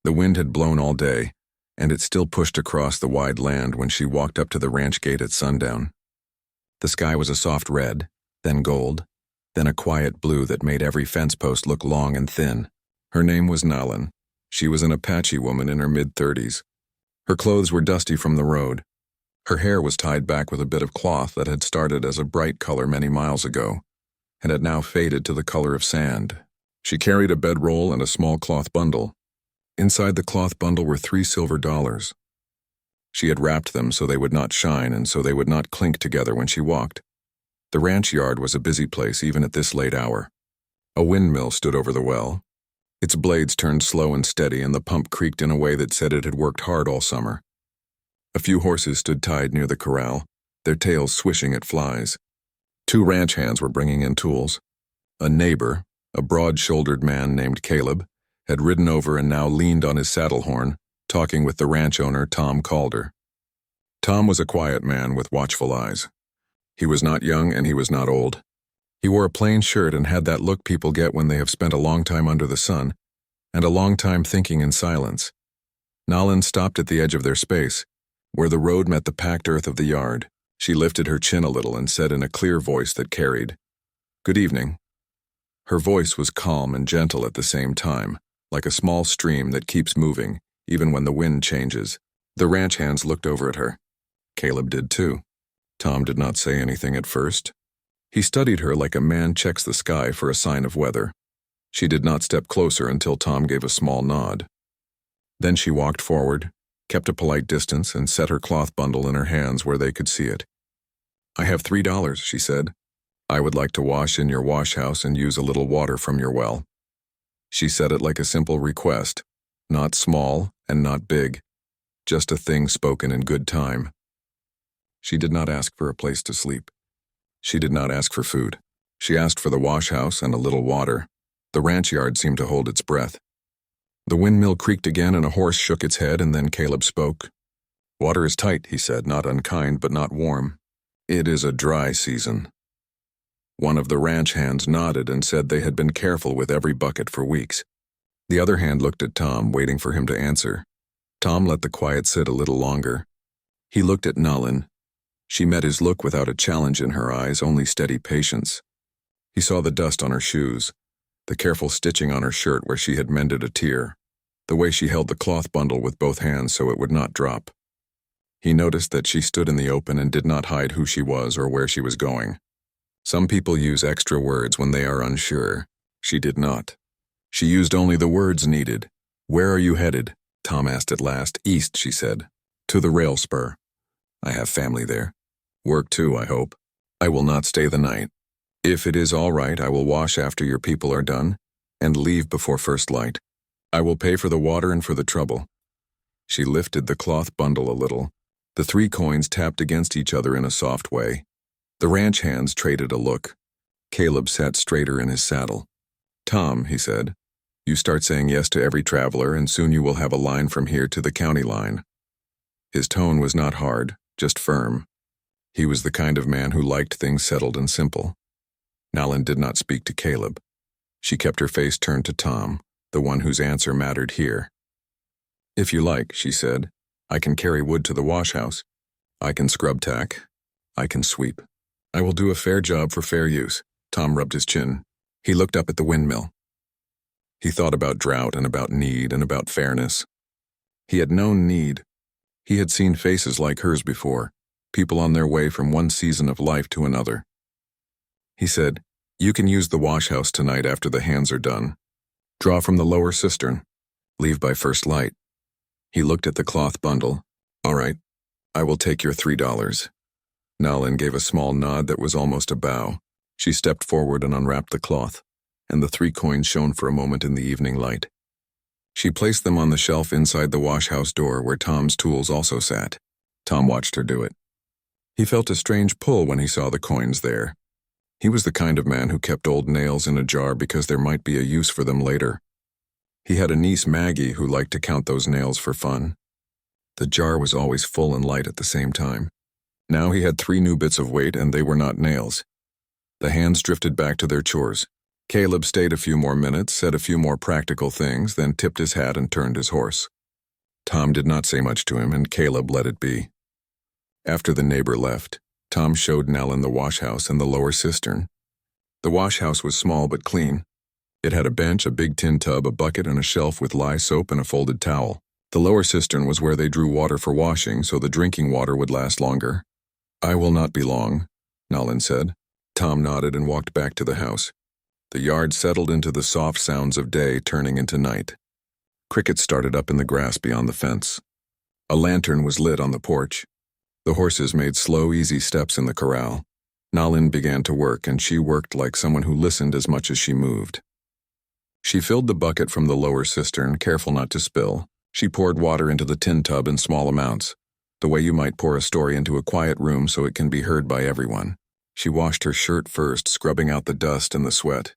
The wind had blown all day, and it still pushed across the wide land when she walked up to the ranch gate at sundown. The sky was a soft red, then gold, then a quiet blue that made every fence post look long and thin. Her name was Nalin. She was an Apache woman in her mid-30s. Her clothes were dusty from the road. Her hair was tied back with a bit of cloth that had started as a bright color many miles ago, and had now faded to the color of sand. She carried a bedroll and a small cloth bundle. Inside the cloth bundle were 3 silver dollars. She had wrapped them so they would not shine and so they would not clink together when she walked. The ranch yard was a busy place even at this late hour. A windmill stood over the well. Its blades turned slow and steady, and the pump creaked in a way that said it had worked hard all summer. A few horses stood tied near the corral, their tails swishing at flies. 2 ranch hands were bringing in tools. A neighbor, a broad-shouldered man named Caleb, had ridden over and now leaned on his saddle horn, talking with the ranch owner, Tom Calder. Tom was a quiet man with watchful eyes. He was not young and he was not old. He wore a plain shirt and had that look people get when they have spent a long time under the sun, and a long time thinking in silence. Nalin stopped at the edge of their space, where the road met the packed earth of the yard. She lifted her chin a little and said in a clear voice that carried, "Good evening." Her voice was calm and gentle at the same time, like a small stream that keeps moving, even when the wind changes. The ranch hands looked over at her. Caleb did too. Tom did not say anything at first. He studied her like a man checks the sky for a sign of weather. She did not step closer until Tom gave a small nod. Then she walked forward, kept a polite distance, and set her cloth bundle in her hands where they could see it. "I have $3, she said. "I would like to wash in your wash house and use a little water from your well." She said it like a simple request, not small and not big, just a thing spoken in good time. She did not ask for a place to sleep. She did not ask for food. She asked for the wash house and a little water. The ranch yard seemed to hold its breath. The windmill creaked again and a horse shook its head, and then Caleb spoke. "Water is tight," he said, not unkind but not warm. "It is a dry season." One of the ranch hands nodded and said they had been careful with every bucket for weeks. The other hand looked at Tom, waiting for him to answer. Tom let the quiet sit a little longer. He looked at Nalin. She met his look without a challenge in her eyes, only steady patience. He saw the dust on her shoes, the careful stitching on her shirt where she had mended a tear, the way she held the cloth bundle with both hands so it would not drop. He noticed that she stood in the open and did not hide who she was or where she was going. Some people use extra words when they are unsure. She did not. She used only the words needed. "Where are you headed?" Tom asked at last. "East," she said. "To the rail spur. I have family there. Work too, I hope. I will not stay the night. If it is all right, I will wash after your people are done, and leave before first light. I will pay for the water and for the trouble." She lifted the cloth bundle a little. The 3 coins tapped against each other in a soft way. The ranch hands traded a look. Caleb sat straighter in his saddle. "Tom," he said, "you start saying yes to every traveler, and soon you will have a line from here to the county line." His tone was not hard, just firm. He was the kind of man who liked things settled and simple. Nalin did not speak to Caleb. She kept her face turned to Tom, the one whose answer mattered here. "If you like," she said, "I can carry wood to the wash house. I can scrub tack. I can sweep. I will do a fair job for fair use." Tom rubbed his chin. He looked up at the windmill. He thought about drought and about need and about fairness. He had known need. He had seen faces like hers before, people on their way from one season of life to another. He said, "You can use the wash house tonight after the hands are done. Draw from the lower cistern. Leave by first light." He looked at the cloth bundle. "All right, I will take your $3. Nalin gave a small nod that was almost a bow. She stepped forward and unwrapped the cloth, and the 3 coins shone for a moment in the evening light. She placed them on the shelf inside the wash house door where Tom's tools also sat. Tom watched her do it. He felt a strange pull when he saw the coins there. He was the kind of man who kept old nails in a jar because there might be a use for them later. He had a niece, Maggie, who liked to count those nails for fun. The jar was always full and light at the same time. Now he had 3 new bits of weight, and they were not nails. The hands drifted back to their chores. Caleb stayed a few more minutes, said a few more practical things, then tipped his hat and turned his horse. Tom did not say much to him, and Caleb let it be. After the neighbor left, Tom showed Nellen the washhouse and the lower cistern. The washhouse was small but clean. It had a bench, a big tin tub, a bucket, and a shelf with lye soap and a folded towel. The lower cistern was where they drew water for washing, so the drinking water would last longer. "I will not be long," Nellen said. Tom nodded and walked back to the house. The yard settled into the soft sounds of day turning into night. Crickets started up in the grass beyond the fence. A lantern was lit on the porch. The horses made slow, easy steps in the corral. Nellen began to work, and she worked like someone who listened as much as she moved. She filled the bucket from the lower cistern, careful not to spill. She poured water into the tin tub in small amounts, the way you might pour a story into a quiet room so it can be heard by everyone. She washed her shirt first, scrubbing out the dust and the sweat.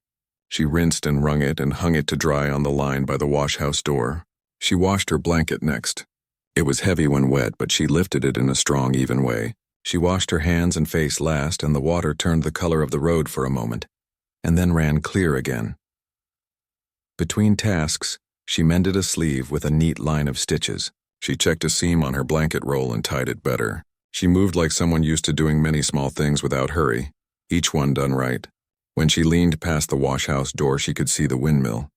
She rinsed and wrung it and hung it to dry on the line by the washhouse door. She washed her blanket next. It was heavy when wet, but she lifted it in a strong, even way. She washed her hands and face last, and the water turned the color of the road for a moment, and then ran clear again. Between tasks, she mended a sleeve with a neat line of stitches. She checked a seam on her blanket roll and tied it better. She moved like someone used to doing many small things without hurry, each one done right. When she leaned past the washhouse door, she could see the windmill.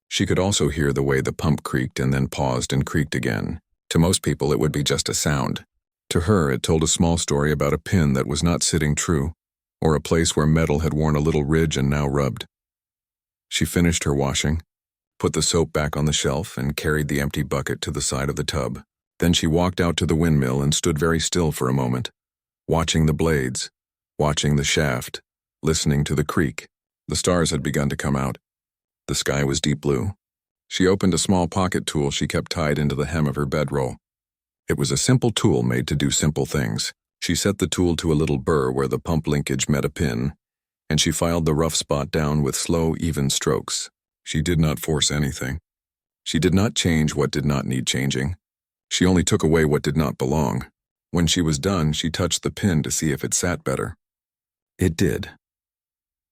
She could also hear the way the pump creaked and then paused and creaked again. To most people, it would be just a sound. To her, it told a small story about a pin that was not sitting true, or a place where metal had worn a little ridge and now rubbed. She finished her washing, put the soap back on the shelf, and carried the empty bucket to the side of the tub. Then she walked out to the windmill and stood very still for a moment, watching the blades, watching the shaft, listening to the creak. The stars had begun to come out. The sky was deep blue. She opened a small pocket tool she kept tied into the hem of her bedroll. It was a simple tool made to do simple things. She set the tool to a little burr where the pump linkage met a pin, and she filed the rough spot down with slow, even strokes. She did not force anything. She did not change what did not need changing. She only took away what did not belong. When she was done, she touched the pin to see if it sat better. It did.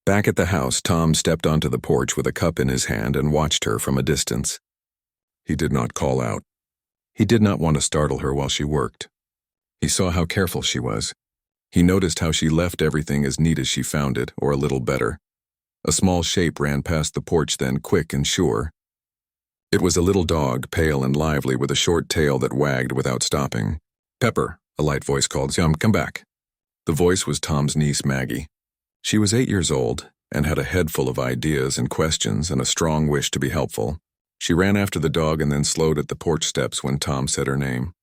Back at the house, Tom stepped onto the porch with a cup in his hand and watched her from a distance. He did not call out. He did not want to startle her while she worked. He saw how careful she was. He noticed how she left everything as neat as she found it, or a little better. A small shape ran past the porch then, quick and sure. It was a little dog, pale and lively, with a short tail that wagged without stopping. "Pepper," a light voice called. "Come back." The voice was Tom's niece, Maggie. She was 8 years old and had a head full of ideas and questions and a strong wish to be helpful. She ran after the dog and then slowed at the porch steps when Tom said her name.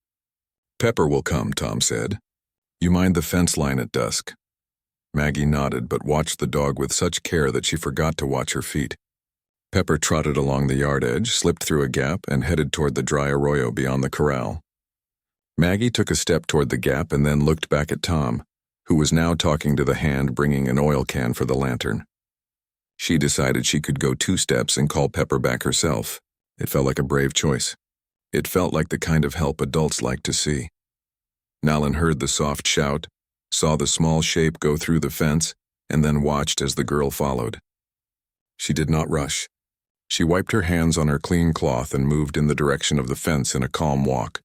"Pepper will come," Tom said. "You mind the fence line at dusk?" Maggie nodded but watched the dog with such care that she forgot to watch her feet. Pepper trotted along the yard edge, slipped through a gap, and headed toward the dry arroyo beyond the corral. Maggie took a step toward the gap and then looked back at Tom, who was now talking to the hand bringing an oil can for the lantern. She decided she could go 2 steps and call Pepper back herself. It felt like a brave choice. It felt like the kind of help adults like to see. Nellen heard the soft shout, saw the small shape go through the fence, and then watched as the girl followed. She did not rush. She wiped her hands on her clean cloth and moved in the direction of the fence in a calm walk.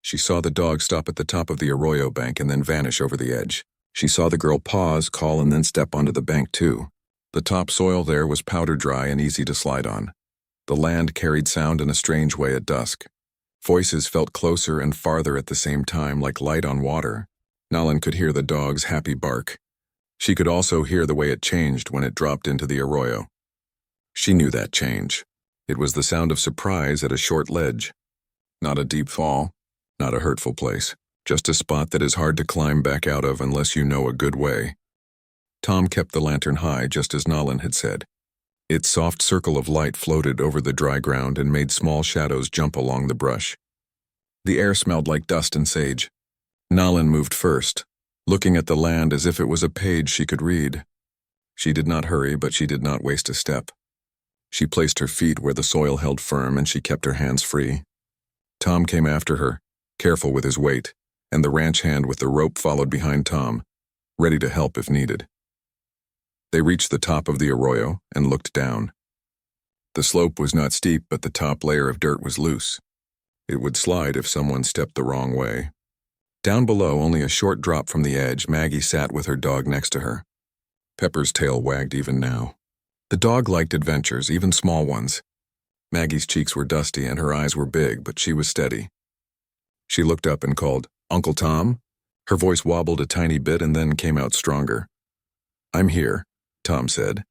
She saw the dog stop at the top of the arroyo bank and then vanish over the edge. She saw the girl pause, call, and then step onto the bank too. The top soil there was powder dry and easy to slide on. The land carried sound in a strange way at dusk. Voices felt closer and farther at the same time, like light on water. Nellen could hear the dog's happy bark. She could also hear the way it changed when it dropped into the arroyo. She knew that change. It was the sound of surprise at a short ledge. Not a deep fall, not a hurtful place, just a spot that is hard to climb back out of unless you know a good way. Tom kept the lantern high, just as Nellen had said. Its soft circle of light floated over the dry ground and made small shadows jump along the brush. The air smelled like dust and sage. Nellen moved first, looking at the land as if it was a page she could read. She did not hurry, but she did not waste a step. She placed her feet where the soil held firm and she kept her hands free. Tom came after her, careful with his weight, and the ranch hand with the rope followed behind Tom, ready to help if needed. They reached the top of the arroyo and looked down. The slope was not steep, but the top layer of dirt was loose. It would slide if someone stepped the wrong way. Down below, only a short drop from the edge, Maggie sat with her dog next to her. Pepper's tail wagged even now. The dog liked adventures, even small ones. Maggie's cheeks were dusty and her eyes were big, but she was steady. She looked up and called, "Uncle Tom?" Her voice wobbled a tiny bit and then came out stronger. "I'm here," Tom said,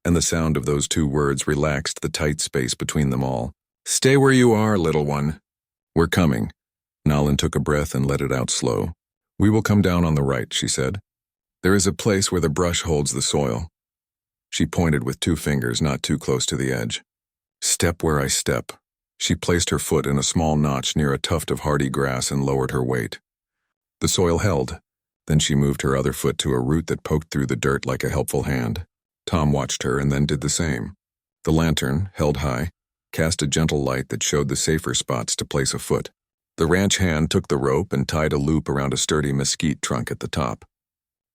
and the sound of those two words relaxed the tight space between them all. "Stay where you are, little one." "We're coming." Nolan took a breath and let it out slow. "We will come down on the right," she said. "There is a place where the brush holds the soil." She pointed with two fingers, not too close to the edge. "Step where I step." She placed her foot in a small notch near a tuft of hardy grass and lowered her weight. The soil held. Then she moved her other foot to a root that poked through the dirt like a helpful hand. Tom watched her and then did the same. The lantern, held high, cast a gentle light that showed the safer spots to place a foot. The ranch hand took the rope and tied a loop around a sturdy mesquite trunk at the top.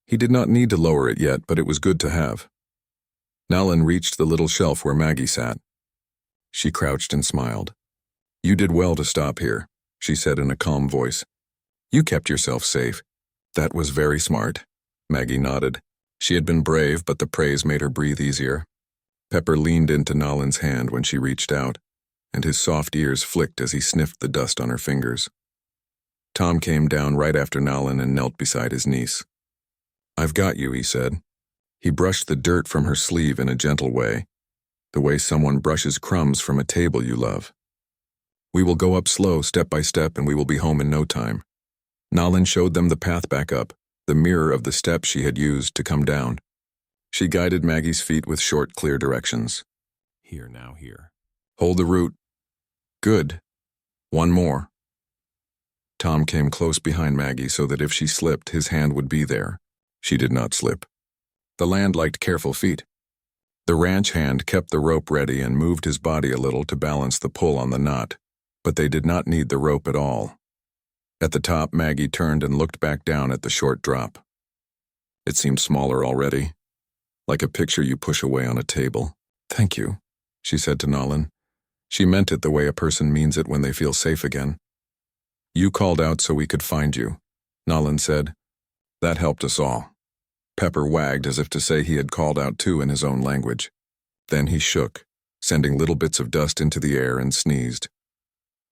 He did not need to lower it yet, but it was good to have. Nolan reached the little shelf where Maggie sat. She crouched and smiled. "You did well to stop here," she said in a calm voice. "You kept yourself safe." "That was very smart." Maggie nodded. She had been brave, but the praise made her breathe easier. Pepper leaned into Nolan's hand when she reached out, and his soft ears flicked as he sniffed the dust on her fingers. Tom came down right after Nolan and knelt beside his niece. "I've got you," he said. He brushed the dirt from her sleeve in a gentle way, the way someone brushes crumbs from a table you love. "We will go up slow, step by step, and we will be home in no time." Nolan showed them the path back up, the mirror of the steps she had used to come down. She guided Maggie's feet with short, clear directions. "Here now, here. Hold the root. Good. One more." Tom came close behind Maggie so that if she slipped, his hand would be there. She did not slip. The land liked careful feet. The ranch hand kept the rope ready and moved his body a little to balance the pull on the knot, but they did not need the rope at all. At the top, Maggie turned and looked back down at the short drop. It seemed smaller already, like a picture you push away on a table. "Thank you," she said to Nolan. She meant it the way a person means it when they feel safe again. "You called out so we could find you," Nolan said. "That helped us all." Pepper wagged as if to say he had called out too in his own language. Then he shook, sending little bits of dust into the air, and sneezed.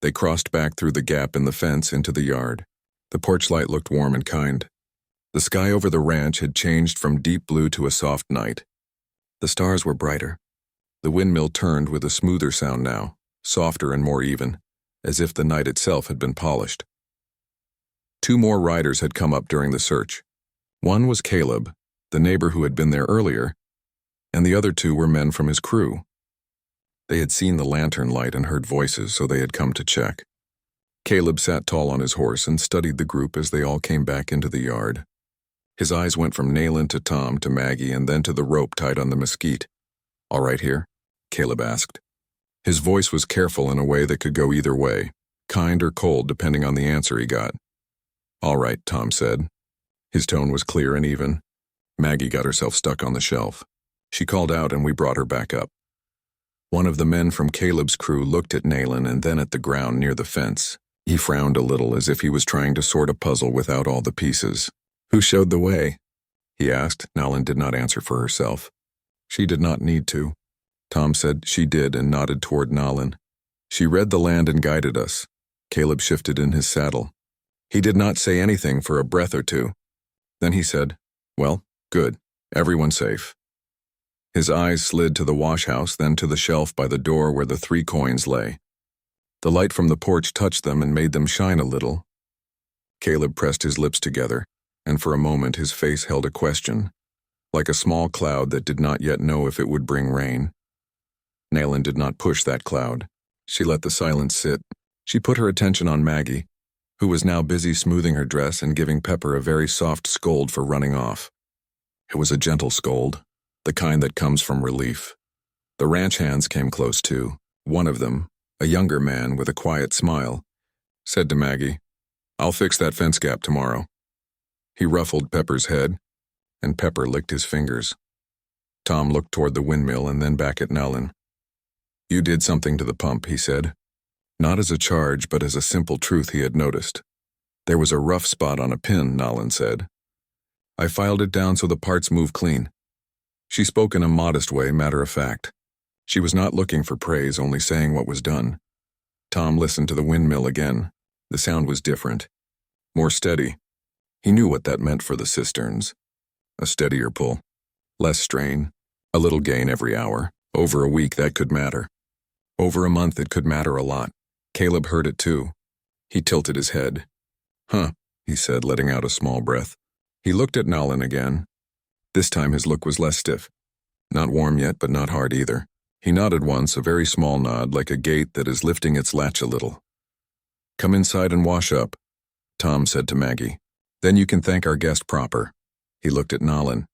They crossed back through the gap in the fence into the yard. The porch light looked warm and kind. The sky over the ranch had changed from deep blue to a soft night. The stars were brighter. The windmill turned with a smoother sound now, softer and more even, as if the night itself had been polished. Two more riders had come up during the search. One was Caleb, the neighbor who had been there earlier, and the other two were men from his crew. They had seen the lantern light and heard voices, so they had come to check. Caleb sat tall on his horse and studied the group as they all came back into the yard. His eyes went from Nayland to Tom to Maggie and then to the rope tied on the mesquite. "All right here?" Caleb asked. His voice was careful in a way that could go either way, kind or cold depending on the answer he got. "All right," Tom said. His tone was clear and even. Maggie got herself stuck on the shelf. She called out and we brought her back up. One of the men from Caleb's crew looked at Nayland and then at the ground near the fence. He frowned a little as if he was trying to sort a puzzle without all the pieces. "Who showed the way?" he asked. Nayland did not answer for herself. She did not need to. Tom said she did and nodded toward Nayland. "She read the land and guided us." Caleb shifted in his saddle. He did not say anything for a breath or two. Then he said, "Well, good. Everyone safe." His eyes slid to the wash house, then to the shelf by the door where the 3 coins lay. The light from the porch touched them and made them shine a little. Caleb pressed his lips together, and for a moment his face held a question, like a small cloud that did not yet know if it would bring rain. Nayland did not push that cloud. She let the silence sit. She put her attention on Maggie, who was now busy smoothing her dress and giving Pepper a very soft scold for running off. It was a gentle scold, the kind that comes from relief. The ranch hands came close too. One of them, a younger man with a quiet smile, said to Maggie, "I'll fix that fence gap tomorrow." He ruffled Pepper's head, and Pepper licked his fingers. Tom looked toward the windmill and then back at Nalin. "You did something to the pump," he said. Not as a charge, but as a simple truth he had noticed. "There was a rough spot on a pin," Nalin said. "I filed it down so the parts move clean." She spoke in a modest way, matter of fact. She was not looking for praise, only saying what was done. Tom listened to the windmill again. The sound was different, more steady. He knew what that meant for the cisterns. A steadier pull, less strain, a little gain every hour. Over a week, that could matter. Over a month, it could matter a lot. Caleb heard it too. He tilted his head. "Huh," he said, letting out a small breath. He looked at Nalin again. This time his look was less stiff. Not warm yet, but not hard either. He nodded once, a very small nod, like a gate that is lifting its latch a little. "Come inside and wash up," Tom said to Maggie. "Then you can thank our guest proper." He looked at Nalin.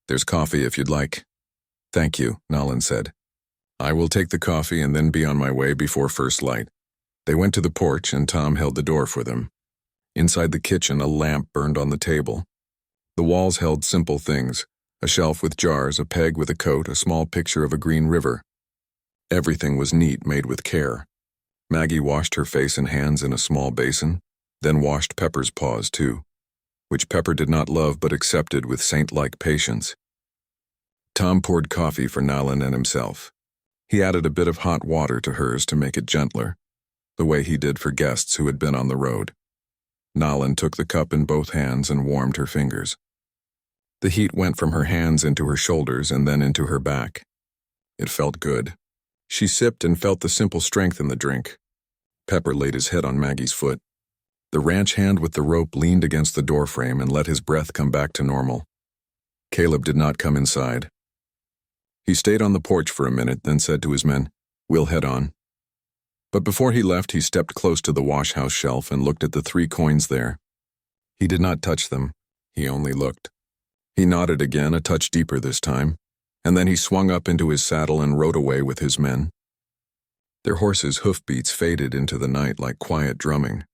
"There's coffee if you'd like." "Thank you," Nalin said. "I will take the coffee and then be on my way before first light." They went to the porch and Tom held the door for them. Inside the kitchen, a lamp burned on the table. The walls held simple things: a shelf with jars, a peg with a coat, a small picture of a green river. Everything was neat, made with care. Maggie washed her face and hands in a small basin, then washed Pepper's paws too, which Pepper did not love but accepted with saint-like patience. Tom poured coffee for Nalin and himself. He added a bit of hot water to hers to make it gentler, the way he did for guests who had been on the road. Nalin took the cup in both hands and warmed her fingers. The heat went from her hands into her shoulders and then into her back. It felt good. She sipped and felt the simple strength in the drink. Pepper laid his head on Maggie's foot. The ranch hand with the rope leaned against the doorframe and let his breath come back to normal. Caleb did not come inside. He stayed on the porch for a minute, then said to his men, "We'll head on." But before he left, he stepped close to the wash-house shelf and looked at the 3 coins there. He did not touch them. He only looked. He nodded again, a touch deeper this time, and then he swung up into his saddle and rode away with his men. Their horses' hoofbeats faded into the night like quiet drumming.